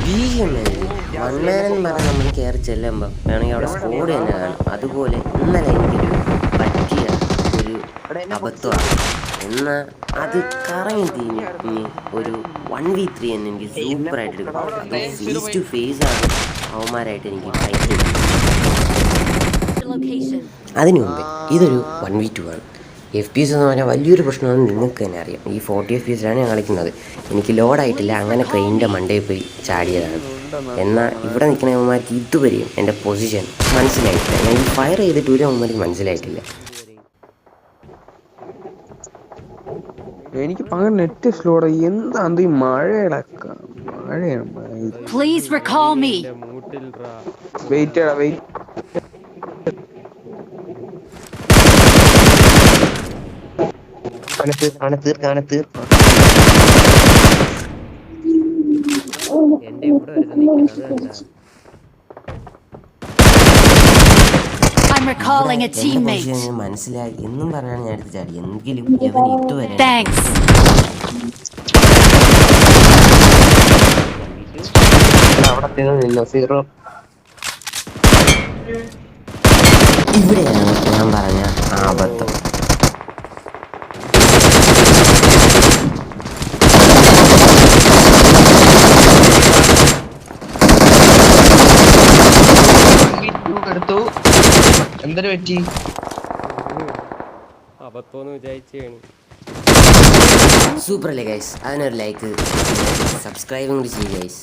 വൺമാനെന്ന് പറഞ്ഞ് നമ്മൾ കയറി ചെല്ലുമ്പം വേണമെങ്കിൽ അവിടെ സ്കോഡ് തന്നെ കാണും. അതുപോലെ ഇന്നലെ എനിക്കൊരു പറ്റിയ ഒരു അബദ്ധമാണ്. എന്നാൽ അത് കറങ്ങി തിരിഞ്ഞ് ഒരു 1v3 എന്ന് എനിക്ക് സൂപ്പറായിട്ട് എടുക്കണം. അത് ഫേസ് ടു ഫേസ് ആണ് അവന്മാരായിട്ട് എനിക്ക് ഫൈറ്റ് ചെയ്തത്. അതിനു മുമ്പേ ഇതൊരു 1v2 ആണ്. FPS എന്ന് പറഞ്ഞാൽ വലിയൊരു പ്രശ്നമാണെന്ന് നിങ്ങൾക്ക് തന്നെ അറിയാം. ഈ 40 FPS ഞാൻ കളിക്കുന്നത്. എനിക്ക് ലോഡായിട്ടില്ല, അങ്ങനെ ക്രെയിനിൻ്റെ മണ്ടയിൽ പോയി ചാടിയതാണ്. എന്നാൽ ഇവിടെ നിൽക്കുന്ന അവന്മാർക്ക് ഇതുവരെയും എൻ്റെ പൊസിഷൻ മനസ്സിലായിട്ടില്ല. ഞാൻ ഈ ഫയർ ചെയ്തിട്ട് ഒരു അവന്മാർക്ക് മനസ്സിലായിട്ടില്ല. എനിക്ക് പകരം നെറ്റ് സ്ലോഡ് എന്താ ഈ മഴയാണ്. മനസ്സിലായി എന്നും പറഞ്ഞാണ് ഞാൻ എടുത്ത് ചാടി. എങ്കിലും ഇവൻ ഇതുവരെ ഇവിടെയാണ് ഞാൻ പറഞ്ഞ അബദ്ധം. എന്തൊരു പറ്റി അബദ്ധമെന്ന് വിചാരിച്ചാണ്. സൂപ്പർ അല്ലേ ഗൈസ്? അതിനൊരു ലൈക്ക്, സബ്സ്ക്രൈബും കൂടി ചെയ്യും ഗൈസ്.